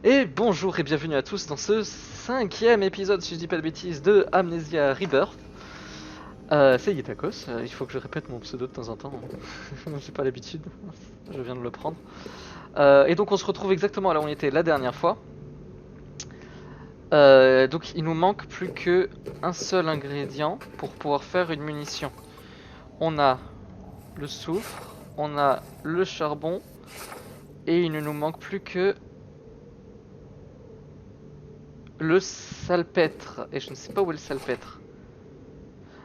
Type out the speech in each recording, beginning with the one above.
Et bonjour et bienvenue à tous dans ce cinquième épisode, si je dis pas de bêtises, de Amnesia Rebirth. C'est Yetakos, il faut que je répète mon pseudo de temps en temps, j'ai pas l'habitude, je viens de le prendre. Et donc on se retrouve exactement là où on était la dernière fois. Donc il nous manque plus que un seul ingrédient pour pouvoir faire une munition. On a le soufre, on a le charbon, et il ne nous manque plus que le salpêtre. Et je ne sais pas où est le salpêtre.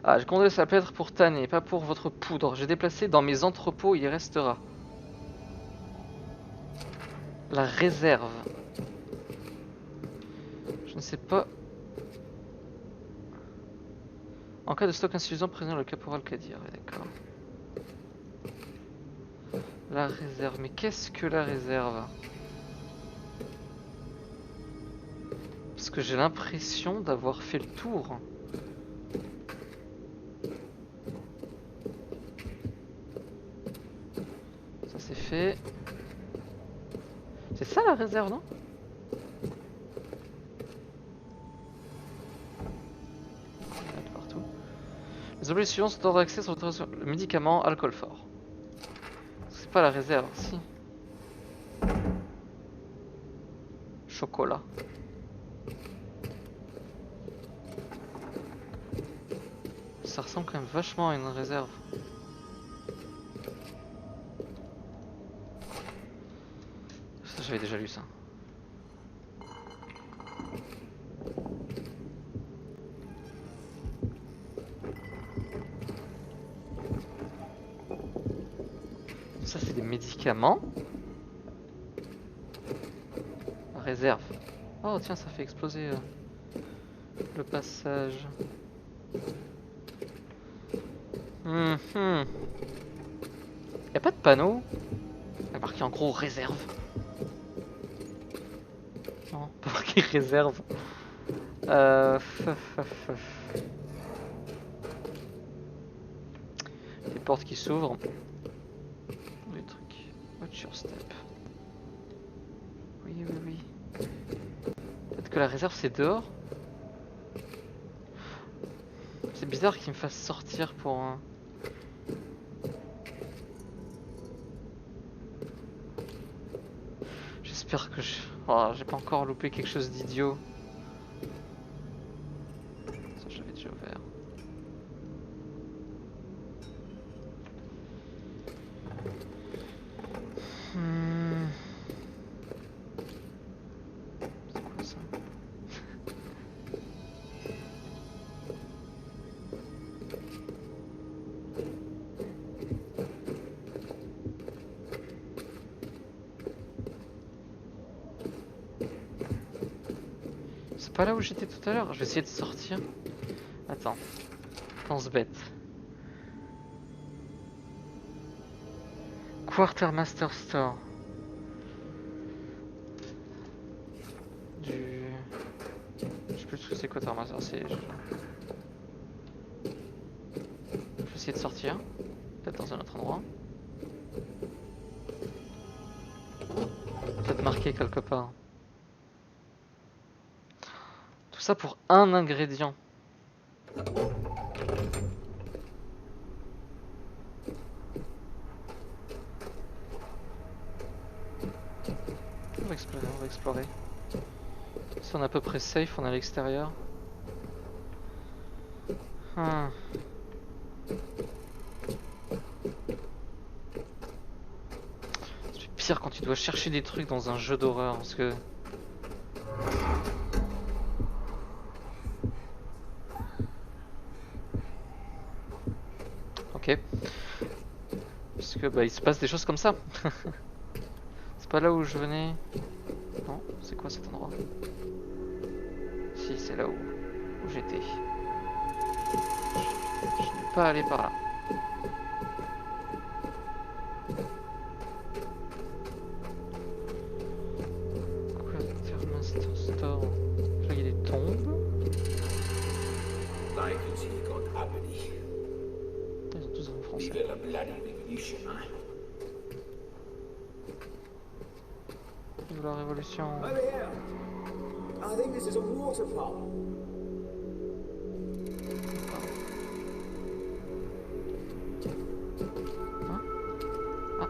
Ah, j'ai commandé le salpêtre pour tanner, pas pour votre poudre. J'ai déplacé dans mes entrepôts, il restera. La réserve. Je ne sais pas. En cas de stock insuffisant, prévenir le caporal Kadir. Ouais, d'accord. La réserve. Mais qu'est-ce que la réserve? Parce que j'ai l'impression d'avoir fait le tour. Ça c'est fait. C'est ça la réserve, non? Partout. Les objets suivants sont hors d'accès sur le médicament, alcool fort. C'est pas la réserve, si. Chocolat. Ça ressemble quand même vachement à une réserve. Ça, j'avais déjà lu ça. Ça, c'est des médicaments. Réserve. Oh, tiens, ça fait exploser le passage. Y a pas de panneau? Il y a marqué en gros réserve. Non, pas marqué réserve. Des portes qui s'ouvrent. Des trucs. Watch your step. Oui, oui, oui. Peut-être que la réserve c'est dehors. C'est bizarre qu'il me fasse sortir pour un... J'espère que je... Oh, j'ai pas encore loupé quelque chose d'idiot. Ça j'avais déjà ouvert. C'est quoi ça? C'est pas là où j'étais tout à l'heure. Je vais essayer de sortir. Attends. Pense bête. Quartermaster Store. Je sais plus ce que c'est Quartermaster. Je vais essayer de sortir. Peut-être dans un autre endroit. Peut-être marqué quelque part. Tout ça pour un ingrédient. On va explorer, on va explorer. Si on est à peu près safe, on est à l'extérieur. C'est pire quand tu dois chercher des trucs dans un jeu d'horreur parce que... Ok. Parce que bah il se passe des choses comme ça. C'est pas là où je venais. Non, c'est quoi cet endroit? Si, c'est là où j'étais. Je n'ai pas allé par là. Quartermaster Store. Là, il y a des tombes. Ils ont tous en français. Vive la révolution. Over here. I think this is a water pump. Hein? Ah.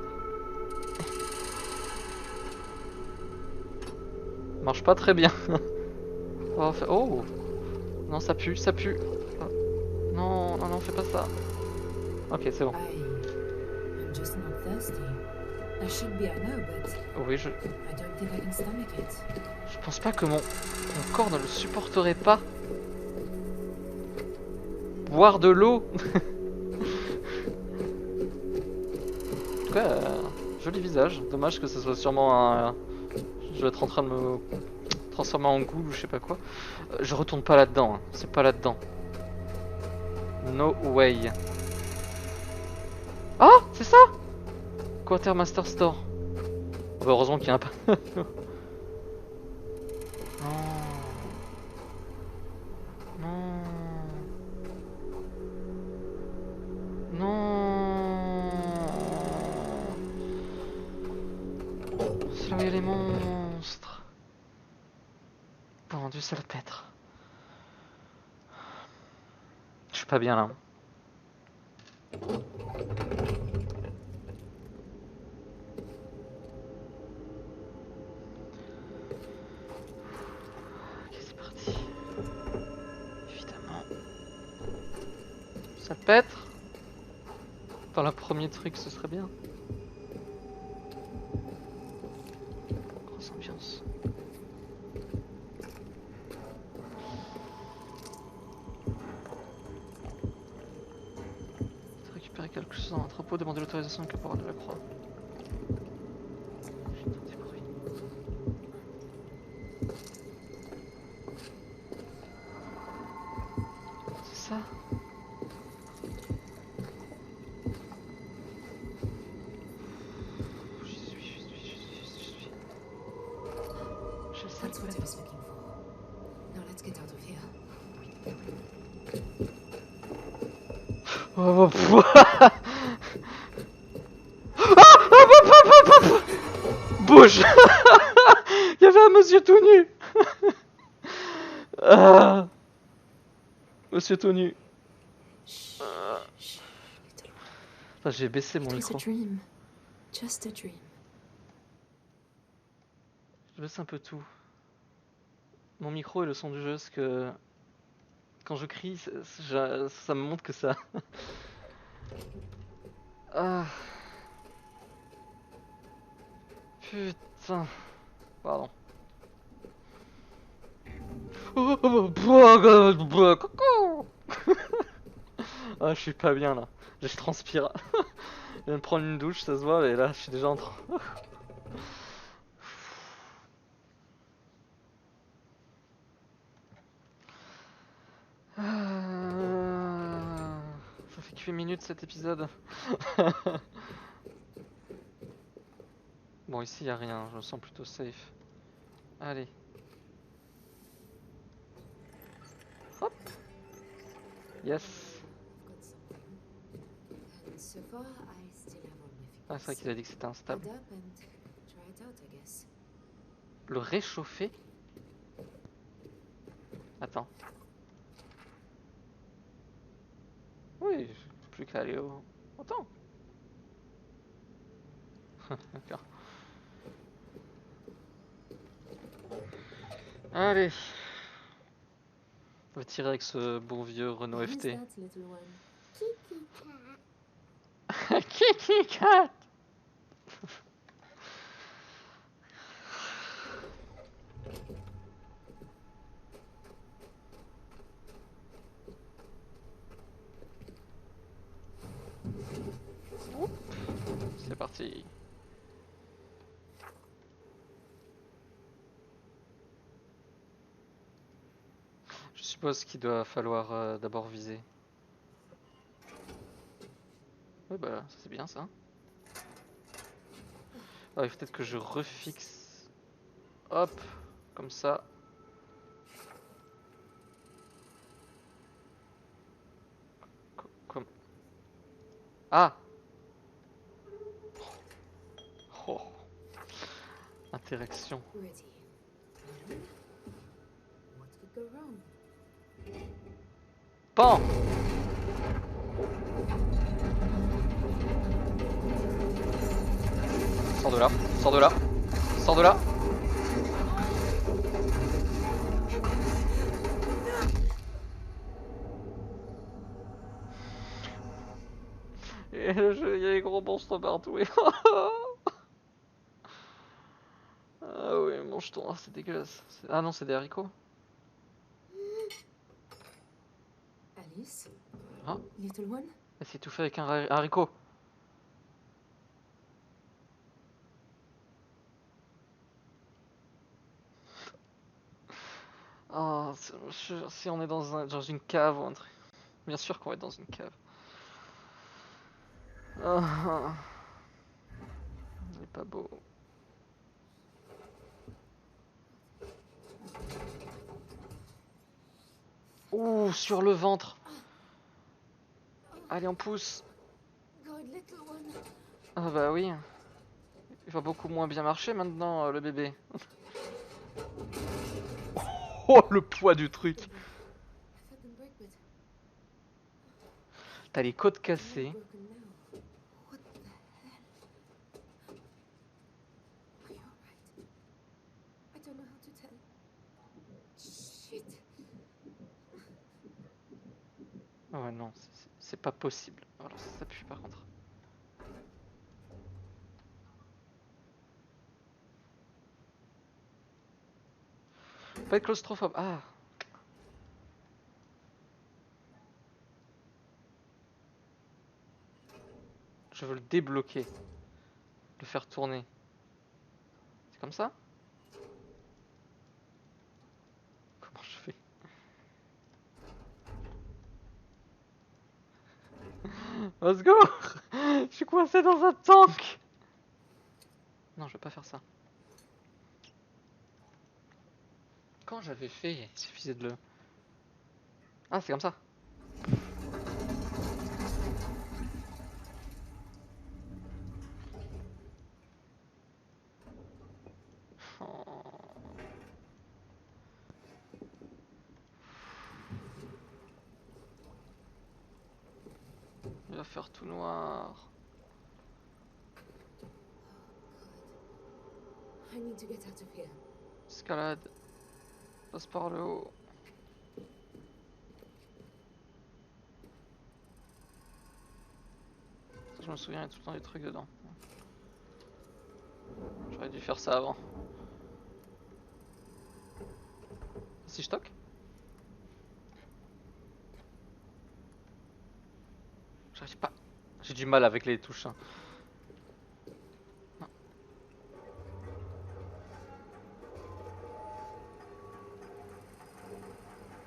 Marche pas très bien. Oh, oh. Non, ça pue, ça pue. Ah. Non, non, non, fais pas ça. Ok, c'est bon. I'm just not thirsty. I should be, I know, but Oui, je I don't think I can stomach it. pense pas que mon corps ne le supporterait pas. Boire de l'eau. En tout cas, joli visage. Dommage que ce soit sûrement un... Je vais être en train de me transformer en ghoul ou je sais pas quoi. Je retourne pas là-dedans, hein. C'est pas là-dedans. No way. Ah, c'est ça? Quartermaster Store. Oh, bah, heureusement qu'il y a un pas. Non. Non. Non. C'est là où il y a les monstres. Bon, du salpêtre. Je suis pas bien là. Ok, c'est parti. Évidemment. Salpêtre. Dans le premier truc, ce serait bien. Grosse ambiance. Récupérer quelque chose dans l'entrepôt, demander l'autorisation du caporal de la Croix. J'entends des bruits. C'est ça? J'y suis. J'ai le That's what I salpêtre. was looking for. Now let's get out of here. Oh, bouge. Il y avait un monsieur tout nu. Ah. Monsieur tout nu. Shh, shh, little one. Enfin, j'ai baissé mon It was micro. a dream. Just a dream. Je baisse un peu tout. Mon micro et le son du jeu, parce que quand je crie, ça me montre que ça. Ah. Putain. Pardon. Coucou. Ah, je suis pas bien là. Je transpire. Je viens de prendre une douche, ça se voit, et là, je suis déjà en train. Ça fait que 8 minutes cet épisode. Bon, ici y a rien, je me sens plutôt safe. Allez. Hop. Yes. Got something. And so far, I still have all my Ah, c'est vrai fingers. qu'il a dit que c'était Add instable. up and try it out, I guess. Le réchauffer? Attends. Oui, plus qu'à aller au temps. D'accord. Allez. On va tirer avec ce bon vieux Renault Who's FT. that little one? Kitty cat. Oup. C'est parti. Je suppose qu'il doit falloir d'abord viser. Oui, bah ça c'est bien ça. Ah, il faut peut-être que je refixe. Hop, comme ça. Comme. Ah. Oh. Interaction. Ready. What could go wrong? Pan! Sors de là, sors de là, sors de là. Et le jeu, il y a les gros monstres partout. Ah oui, mange-toi, oh, c'est dégueulasse. Ah non, c'est des haricots. Alice? Ah, Little one? elle s'est étouffée avec un haricot. Ah, si on est dans une cave ou un truc. Bien sûr qu'on va être dans une cave. Ah, il est pas beau. Ouh, sur le ventre. Allez, on pousse. God, little one. Ah bah oui. Il va beaucoup moins bien marcher maintenant, le bébé. Oh, le poids du truc. I felt them break, but T'as les côtes they're not cassées. broken now. What the hell? Are you alright? I don't know how to tell. Shit. Oh ouais, non, c'est pas possible. Alors ça pue par contre. Pas être claustrophobe. Ah. Je veux le débloquer. Le faire tourner. C'est comme ça? Comment je fais? Let's go! Je suis coincé dans un tank! Non, je vais pas faire ça. Quand j'avais fait, il suffisait de le... Ah, c'est comme ça. Oh. Il va faire tout noir. I need to get out of here. Escalade. Passe par le haut. Je me souviens, il y a tout le temps des trucs dedans. J'aurais dû faire ça avant. Si je toque? J'arrive pas. J'ai du mal avec les touches. Hein. Non.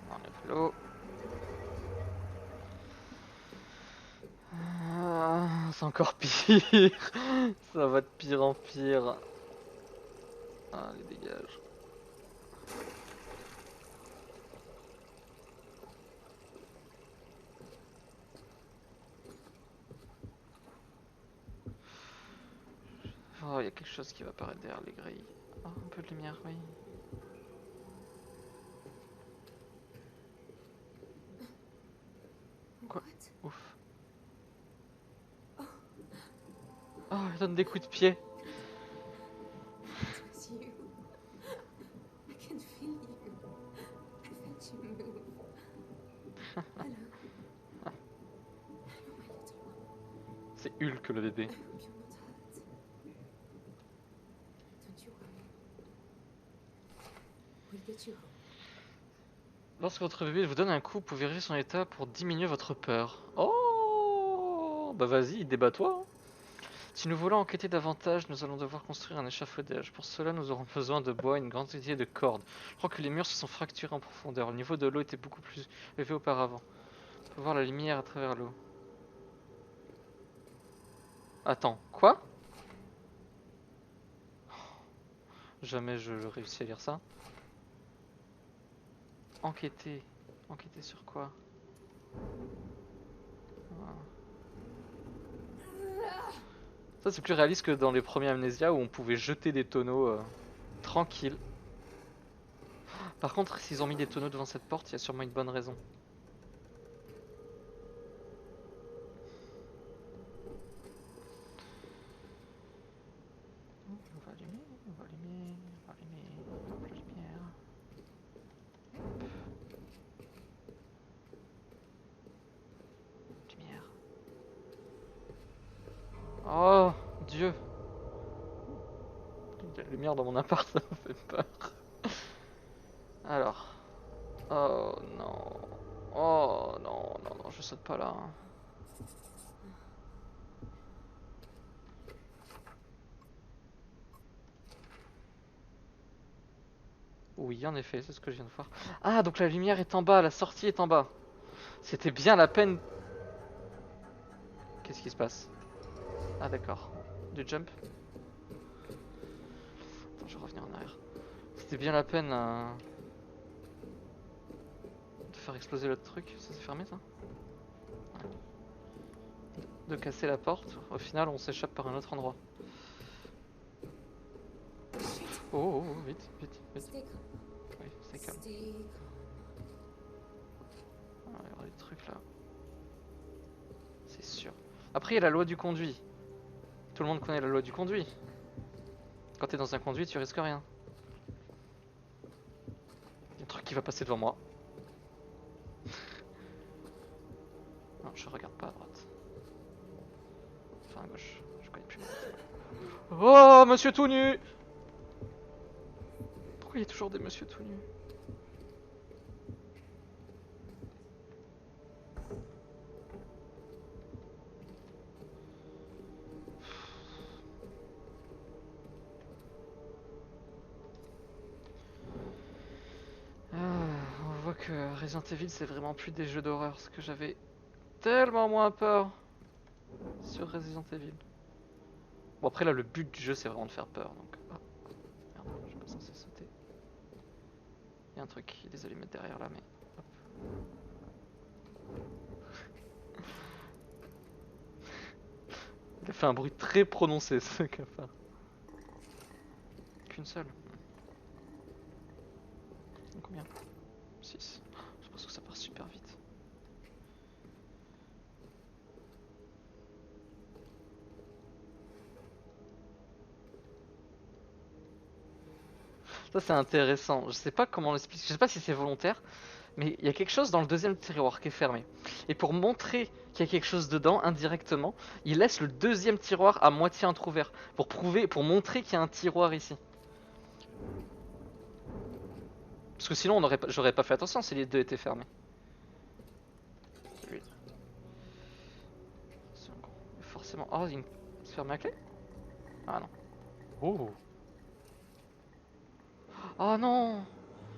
On enlève l'eau. Ah, c'est encore pire. Ça va de pire en pire. Allez, dégage. Oh, il y a quelque chose qui va apparaître derrière les grilles. Oh, un peu de lumière, oui. Quoi? What? Ouf. Oh, il donne des coups de pied. It was you. I can feel you. I felt you move. Hello. Hello, my little one. C'est Hulk le bébé. I hope you're not hurt. Don't you worry. We'll get you home. Lorsque votre bébé vous donne un coup, vous pouvez vérifier son état pour diminuer votre peur. Oh, bah vas-y, débat-toi. Hein. Si nous voulons enquêter davantage, nous allons devoir construire un échafaudage. Pour cela, nous aurons besoin de bois et une grande quantité de cordes. Je crois que les murs se sont fracturés en profondeur. Le niveau de l'eau était beaucoup plus élevé auparavant. On peut voir la lumière à travers l'eau. Attends, quoi? Jamais je réussis à lire ça. Enquêter. Enquêter sur quoi? Ah. Ça c'est plus réaliste que dans les premiers Amnesia où on pouvait jeter des tonneaux tranquille. Par contre, s'ils ont mis des tonneaux devant cette porte, il y a sûrement une bonne raison. On va allumer, on va allumer, on va allumer, hop, la lumière. Lumière. Oh, Dieu. Il y a la lumière dans mon appart, ça me fait peur. Alors. Oh non. Oh non, non, non, je saute pas là. Oui, en effet, c'est ce que je viens de voir. Ah, donc la lumière est en bas, la sortie est en bas. C'était bien la peine. Qu'est-ce qui se passe? Ah, d'accord. Du jump. Attends, je vais revenir en arrière. C'était bien la peine de faire exploser l'autre truc. Ça s'est fermé, ça? Ouais. De casser la porte. Au final, on s'échappe par un autre endroit. Oh, oh, oh, vite, vite, vite. Stay calm. Oui, c'est calme. Stay calm. Ah, il y aura des trucs là. C'est sûr. Après, il y a la loi du conduit. Tout le monde connaît la loi du conduit. Quand t'es dans un conduit, tu risques rien. Il y a un truc qui va passer devant moi. Non, je regarde pas à droite. Enfin à gauche. Je connais plus. Oh, monsieur tout nu! Pourquoi il y a toujours des monsieur tout nus? Ah, on voit que Resident Evil c'est vraiment plus des jeux d'horreur, parce que j'avais tellement moins peur sur Resident Evil. Bon après là le but du jeu c'est vraiment de faire peur donc. Ah, merde, je suis pas censé sauter. Il y a un truc, il y a des allumettes derrière là mais. Hop. Il a fait un bruit très prononcé ce cafard. Qu'une seule. Combien? 6. Je pense que ça part super vite. Ça c'est intéressant. Je sais pas comment l'expliquer. Je sais pas si c'est volontaire, mais il y a quelque chose dans le deuxième tiroir qui est fermé. Et pour montrer qu'il y a quelque chose dedans, indirectement, il laisse le deuxième tiroir à moitié entrouvert. Pour prouver, pour montrer qu'il y a un tiroir ici. Parce que sinon j'aurais pas fait attention si les deux étaient fermés. Celui-là. Forcément. Oh, il se ferme à clé? Ah non. Oh. Oh non. On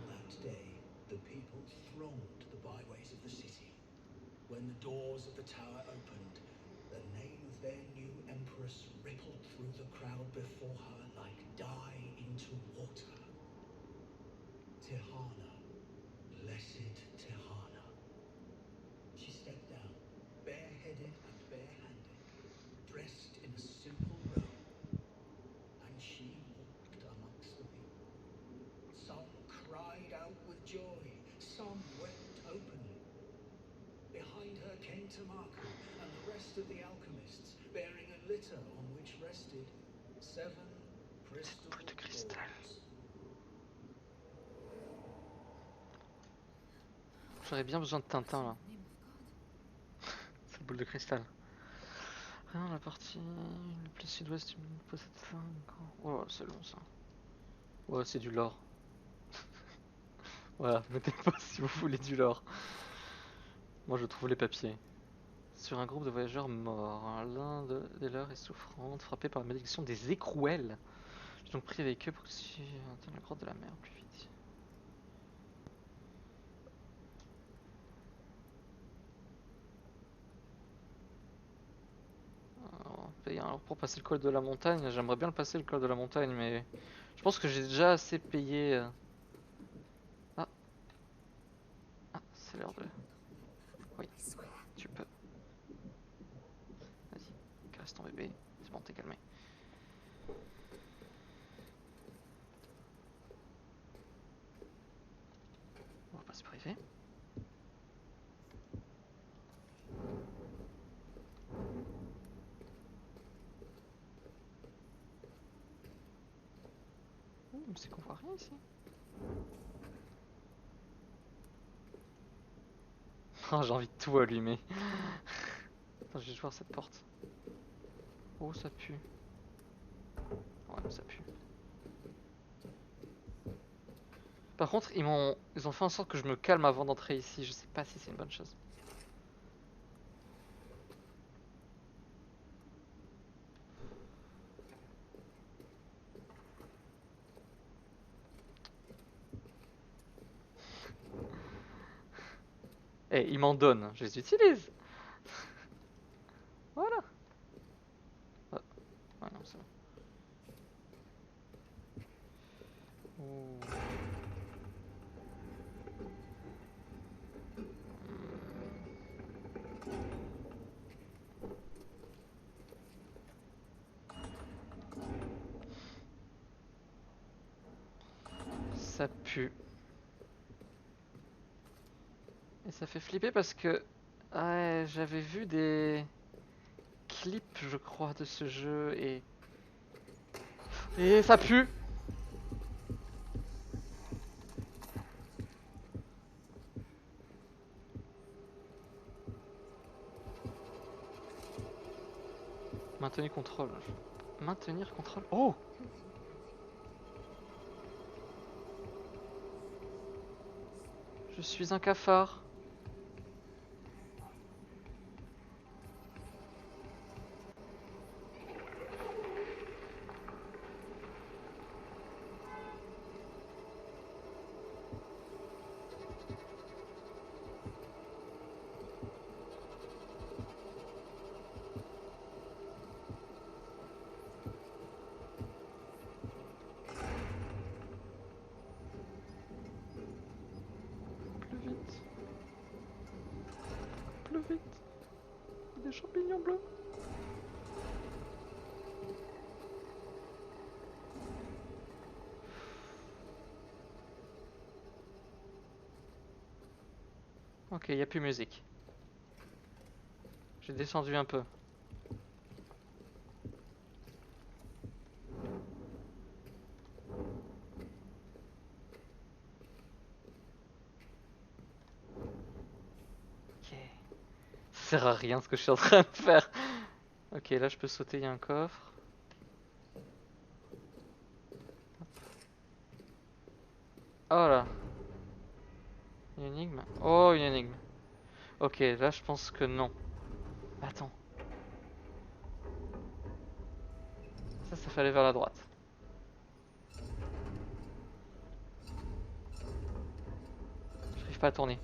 that day, the people thronged the byways of the city. When the doors of the tower opened, the name of their new empress rippled through the crowd before her like dye into water. Tihana, blessed Tihana. She stepped down, bareheaded and barehanded, dressed in a simple robe, and she walked amongst the people. Some cried out with joy, some wept openly. Behind her came Tamaku and the rest of the alchemists, bearing a litter on which rested 7 crystal balls. J'aurais bien besoin de Tintin là. Cette boule de cristal. Rien la partie le plus sud-ouest du monde possède ça. Oh, c'est long ça. Ouais, c'est du lore. Voilà, mettez pas si vous voulez du lore. Moi je trouve les papiers. Sur un groupe de voyageurs morts, l'un des leurs est souffrante, frappé par la malédiction des écrouelles. J'ai donc pris avec eux pour que si atteindre la grotte de la mer plus vite. Alors, pour passer le col de la montagne, j'aimerais bien le passer le col de la montagne, mais je pense que j'ai déjà assez payé. Ah, ah, c'est l'heure de. Oui, tu peux. Vas-y, caresse ton bébé, c'est bon. t'es calmé. On va pas se priver. C'est qu'on voit rien ici. Oh, j'ai envie de tout allumer. Attends, je vais juste voir cette porte. Oh, ça pue. Ouais, ça pue. Par contre, ils ont fait en sorte que je me calme avant d'entrer ici. Je sais pas si c'est une bonne chose. Eh, ils m'en donnent, je les utilise. Voilà. Ah, ouais, non, c'est bon. Ouh. Ça pue. Et ça fait flipper parce que ouais, j'avais vu des clips, je crois, de ce jeu et ça pue. Maintenir contrôle. Maintenir contrôle. Oh! Je suis un cafard. Plus vite. Plus vite. Des champignons bleus. Ok, il n'y a plus musique. J'ai descendu un peu. Ok. Ça sert à rien ce que je suis en train de faire. Ok, là je peux sauter, il y a un coffre. Oh là. Une énigme. Oh, une énigme. Ok, là je pense que non. Attends. Ça fallait vers la droite. J'arrive pas à tourner.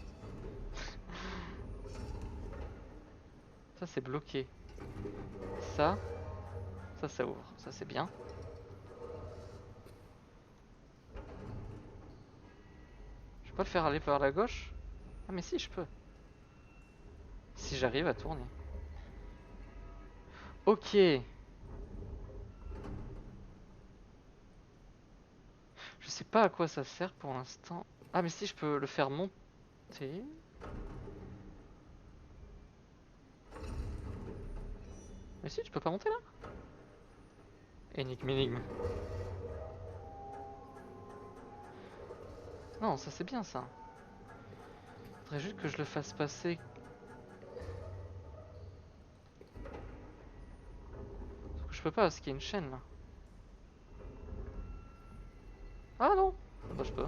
Ça c'est bloqué. Ça, ça ouvre. Ça c'est bien. Je peux pas le faire aller vers la gauche? Ah mais si, je peux. Si j'arrive à tourner. Ok. Je sais pas à quoi ça sert pour l'instant. Ah mais si, je peux le faire monter. Mais si, tu peux pas monter là? Énigme, énigme. Non, ça c'est bien ça. Faudrait juste que je le fasse passer. Sauf que je peux pas parce qu'il y a une chaîne là. Ah non! Bah je peux.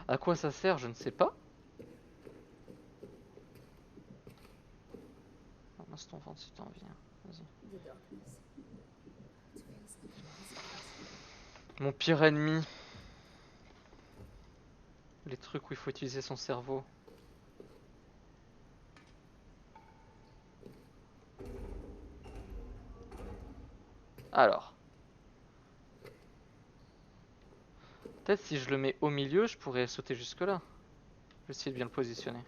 À quoi ça sert, je ne sais pas. Ramasse ton ventre si t'en viens. Vas-y. The darkness. It feels like Mon pire ennemi. Les trucs où il faut utiliser son cerveau. Alors. Peut-être si je le mets au milieu, je pourrais sauter jusque là. Je vais essayer de bien le positionner.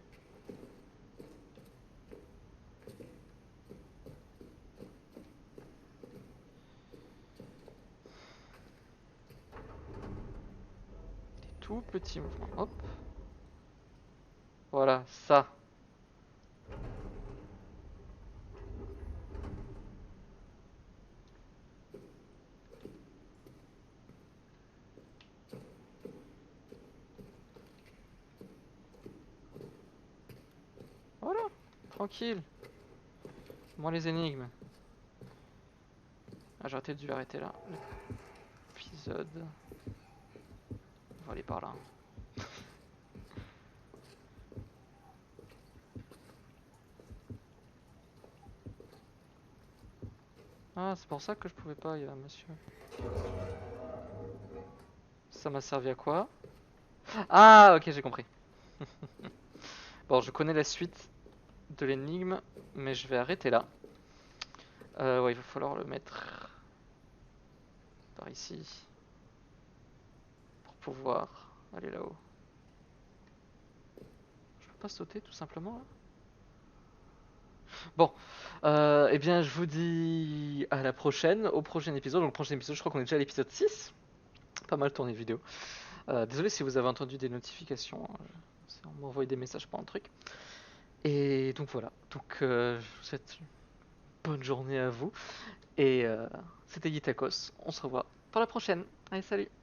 tout petit mouvement. Hop. Voilà, ça. Voilà, tranquille. Moins les énigmes. Ah, j'aurais dû arrêter là. L'épisode. On va aller par là. Ah, c'est pour ça que je pouvais pas, il y a un monsieur. Ça m'a servi à quoi? Ah, ok, j'ai compris. Bon, je connais la suite de l'énigme, mais je vais arrêter là. Ouais, il va falloir le mettre par ici pour pouvoir aller là-haut. Je peux pas sauter tout simplement là? Bon, eh bien, je vous dis à la prochaine, au prochain épisode. Donc, le prochain épisode, je crois qu'on est déjà à l'épisode 6. Pas mal tourné de vidéo. Désolé si vous avez entendu des notifications. On m'envoie des messages pour un truc. Et donc voilà. Donc, je vous souhaite une bonne journée à vous. Et c'était Guy Tacos. On se revoit pour la prochaine. Allez, salut!